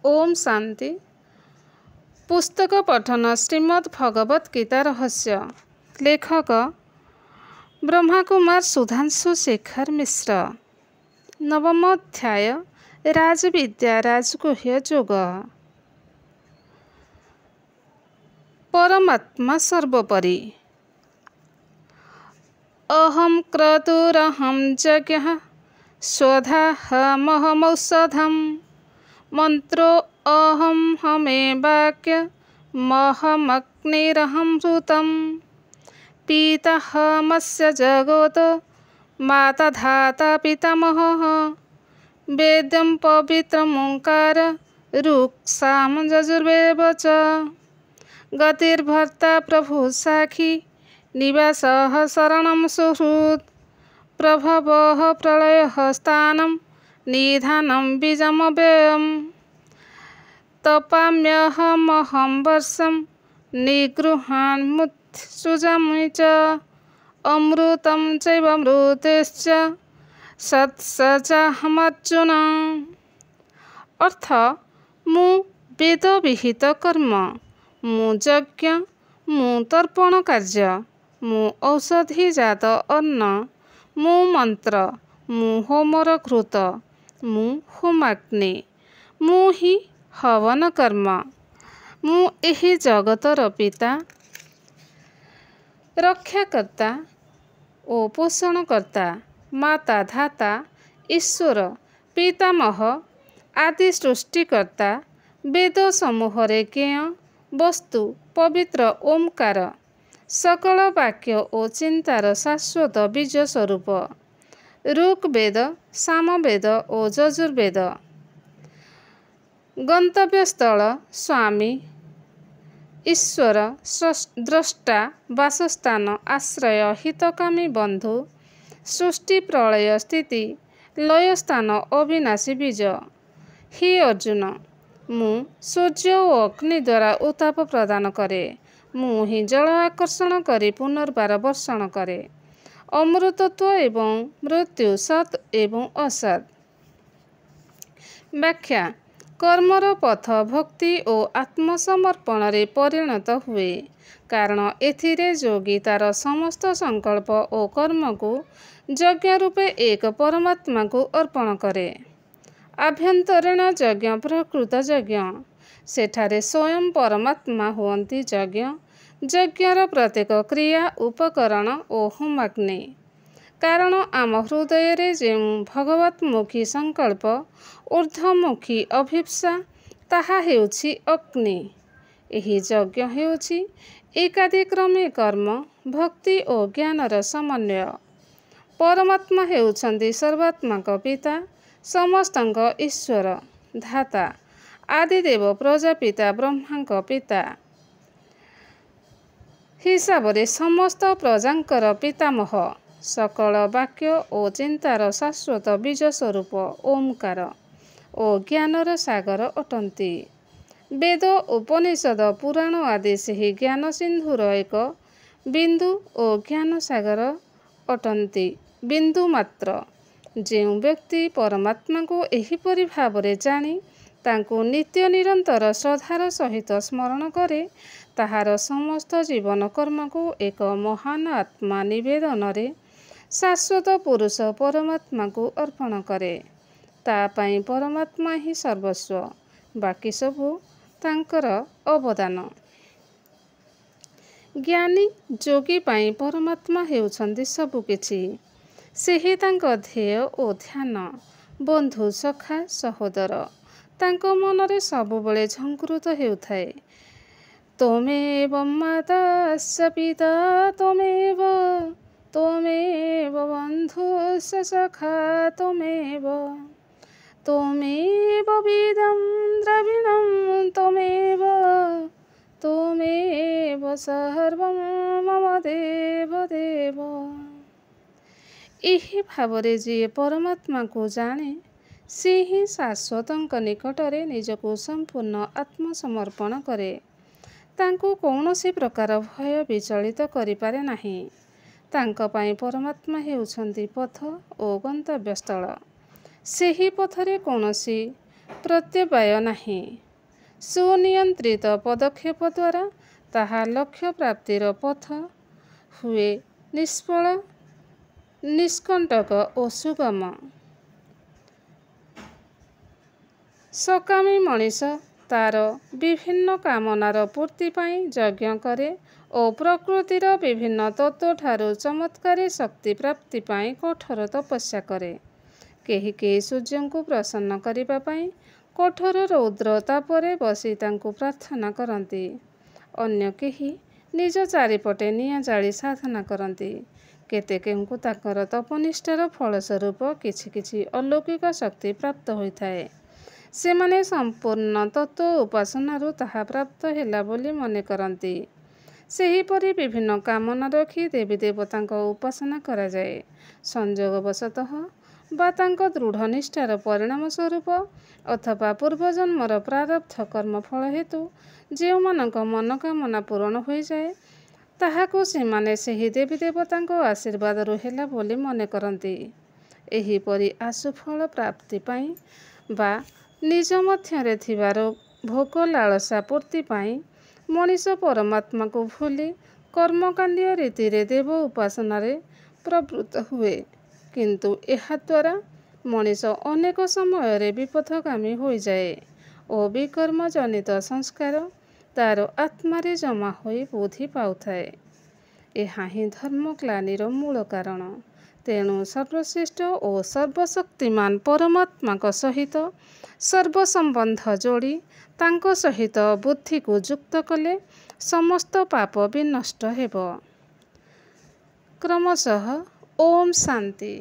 ओम शांति। पुस्तक पठन श्रीमद् भगवत गीता रहस्य। लेखक ब्रह्मा कुमार सुधांशु शेखर मिश्र। नवम अध्याय राजविद्या राजगुह्य योग। परमात्मा सर्वोपरि। अहम क्रतुरहम यज्ञः स्वधाहमहमौषधम् मंत्रो अहम हमे वाक्य महमग्निरहं ऋतं पिताहमस्य जगत माता धाता पितामहः वेदं पवित्रमोङ्कार ऋक्साम यजुर्वेद च गतिर्भर्ता प्रभु साखी निवासः शरणं सुहृत् प्रभवः प्रलयः स्थानं निधानं बीजमव्ययम् तपाम्यहमहं वर्षं निगृहान्मुत्सृजामि च अमृतं चैवामृतश्च सत्सचाहमर्जुन। अर्थ मु वेद विहित कर्म, मु यज्ञ, मु तर्पण कार्य, मु औषधिजात अन्न, मु मंत्र, मु होमर घृत, मु होमाग्नि, मु ही हवन कर्म, मु एही जगतर पिता रक्षाकर्ता ओ पोषणकर्ता माता धाता ईश्वर पितामह आदि सृष्टिकर्ता वेद समूहरे ज्ञेय वस्तु पवित्र ओंकार सकल वाक्य ओ चिंतार शाश्वत बीज स्वरूप ऋग्वेद सामवेद ओ यजुर्वेद गंतव्यस्थल स्वामी ईश्वर द्रष्टा वासस्थान आश्रय हितकामी बंधु सृष्टि प्रलय स्थिति लय स्थान अविनाशी बीज। हे अर्जुन, मु सूर्य और अग्नि द्वारा उत्ताप प्रदान करे, मु ही जल आकर्षण करी पुनर्बार वर्षण करे। अमृतत्व एवं मृत्यु सत एवं असत। व्याख्या कर्मर पथ भक्ति और आत्मसमर्पण रे परिणत हुए, कारण एथिरे योगी तार समस्त संकल्प और कर्म को यज्ञ रूपे एक परमात्मा को अर्पण करे। आभ्यंतरीण यज्ञ प्रकृत यज्ञ, सेठारे स्वयं परमात्मा हुअन्ति यज्ञ। यज्ञर प्रत्येक क्रिया उपकरण और होमाग्नि, कारण आम हृदय जो भगवतमुखी संकल्प ऊर्ध्वमुखी अभिप्सा ताहा हेउछि अग्नि। एही यज्ञ हेउछि एकादिक्रमे कर्म भक्ति और ज्ञानर समन्वय। परमात्मा हेउछन्ति सर्वात्माक पिता समस्तଙ୍କ ईश्वर धाता आदिदेव प्रजापिता ब्रह्माଙ୍କ पिता हिसाବରେ समस्त प्रजाଙ୍କର पितामह सकल वाक्य और चिंतार शाश्वत बीज स्वरूप ओंकार और ज्ञानर सागर अटंती। वेद उपनिषद पुराण आदि से ज्ञान सिंधुर एक बिंदु और ज्ञान सागर अटंती बिंदु मात्र। जो व्यक्ति परमात्मा को एहीपरि भावरे जानी तांको नित्य निरंतर श्रद्धार सहित स्मरण करे, ताहार समस्त जीवन कर्म को एक महान आत्मा निवेदन रे शाश्वत पुरुष परमात्मा को अर्पण करे। तापाई परमात्मा ही सर्वस्व, बाकी सबू तांकर अवदान। ज्ञानी जोगी पाई परमात्मा हेउछन्ति सबु किछि। सेही तांक ध्येय ओ ध्यान बंधु सखा सहोदर तांको मनरे सबुबले झंकृत हेउथाए। त्वमेव माता स पिता त्वमेव बन्धुश्च सखा त्वमेव विदं द्रविणं त्वमेव सर्वं मम देव देव। एही भावरे जी परमात्मा को जाने, से ही शाश्वतଙ୍କ निकटरे निजको संपूर्ण आत्मसमर्पण करे। तांको कौनसी प्रकार भय विचलित करिपारे नाही। तांको पाई परमात्मा हेउछन्ति पथ ओ गंतव्यस्थल। ସେହି ପଥରେ କୌଣସି ପ୍ରତ୍ୟବାୟ ନାହିଁ। ସୁନିୟନ୍ତ୍ରିତ ପଦକ୍ଷେପ ଦ୍ୱାରା ତାହା ଲକ୍ଷ୍ୟ ପ୍ରାପ୍ତିର ପଥ ହୁଏ ନିଷ୍ଫଳ, ନିଷ୍କଣ୍ଟକ ଓ ସୁଗମ। ସକାମୀ ମଣିଷ ତାର ବିଭିନ୍ନ କାମନାର ପୂର୍ତ୍ତି ପାଇଁ ଯଜ୍ଞ କରେ ଓ ପ୍ରକୃତିର ବିଭିନ୍ନ ତତ୍ତ୍ୱଠାରୁ ଚମତ୍କାରୀ ଶକ୍ତି ପ୍ରାପ୍ତି ପାଇଁ କଠୋର ତପସ୍ୟା କରେ। କେହି କେହି ସୂର୍ଯ୍ୟଙ୍କୁ ପ୍ରସନ୍ନ କରିବା ପାଇଁ କଠୋର ରୌଦ୍ର ତାପରେ ବସି ତାଙ୍କୁ ପ୍ରାର୍ଥନା କରନ୍ତି। ଅନ୍ୟ କେହି ନିଜ ଚାରିପଟେ ନିଆଁ ଜାଳି ସାଧନା କରନ୍ତି। କେତେକେଙ୍କୁ ତାଙ୍କର ତପନିଷ୍ଠାର ଫଳସ୍ୱରୂପ କିଛି କିଛି ଅଲୌକିକ ଶକ୍ତି ପ୍ରାପ୍ତ ହୋଇଥାଏ। ସେମାନେ ସମ୍ପୂର୍ଣ୍ଣ ତତ୍ତ୍ୱ ଉପାସନାରୁ ତାହା ପ୍ରାପ୍ତ ହେଲା ବୋଲି ମନେ କରନ୍ତି। ସେହିପରି ବିଭିନ୍ନ କାମନା ରଖି ଦେବୀ ଦେବତାଙ୍କ ଉପାସନା କରାଯାଏ। ସଂଯୋଗବଶତଃ ବା ତାଙ୍କ ଦୃଢ଼ ନିଷ୍ଠାର ପରିଣାମ ସ୍ୱରୂପ ଅଥବା ପୂର୍ବଜନ୍ମର ପ୍ରାରବ୍ଧ କର୍ମଫଳ ହେତୁ ଯେଉଁମାନଙ୍କ ମନୋକାମନା ପୂରଣ ହୋଇଯାଏ, ତାହାକୁ ସେମାନେ ସେହି ଦେବୀ ଦେବତାଙ୍କ ଆଶୀର୍ବାଦରୁ ହେଲା ବୋଲି ମନେ କରନ୍ତି। ଏହିପରି ଆଶୁଫଳ ପ୍ରାପ୍ତି ପାଇଁ ବା ନିଜ ମଧ୍ୟରେ ଥିବା ଭୋଗ ଲାଳସା ପୂର୍ତ୍ତି ପାଇଁ ମଣିଷ ପରମାତ୍ମାକୁ ଭୁଲି କର୍ମକାଣ୍ଡୀୟ ରୀତିରେ ଦେବ ଉପାସନାରେ ପ୍ରବୃତ୍ତ ହୁଏ। କିନ୍ତୁ ଏହାଦ୍ୱାରା ମଣିଷ ଅନେକ ସମୟରେ ବିପଥଗାମୀ ହୋଇଯାଏ ଓ ବିକର୍ମ ଜନିତ ସଂସ୍କାର ତାର ଆତ୍ମାରେ ଜମା ହୋଇ ବୃଦ୍ଧି ପାଉଥାଏ। ଏହା ହିଁ ଧର୍ମଗ୍ଲାନିର ମୂଳ କାରଣ। ତେଣୁ ସର୍ବଶ୍ରେଷ୍ଠ ଓ ସର୍ବଶକ୍ତିମାନ ପରମାତ୍ମାଙ୍କ ସହିତ ସର୍ବସମ୍ବନ୍ଧ ଯୋଡ଼ି ତାଙ୍କ ସହିତ ବୁଦ୍ଧିକୁ ଯୁକ୍ତ କଲେ ସମସ୍ତ ପାପ ବିନଷ୍ଟ ହେବ। କ୍ରମଶଃ ଓମ୍ ଶାନ୍ତି।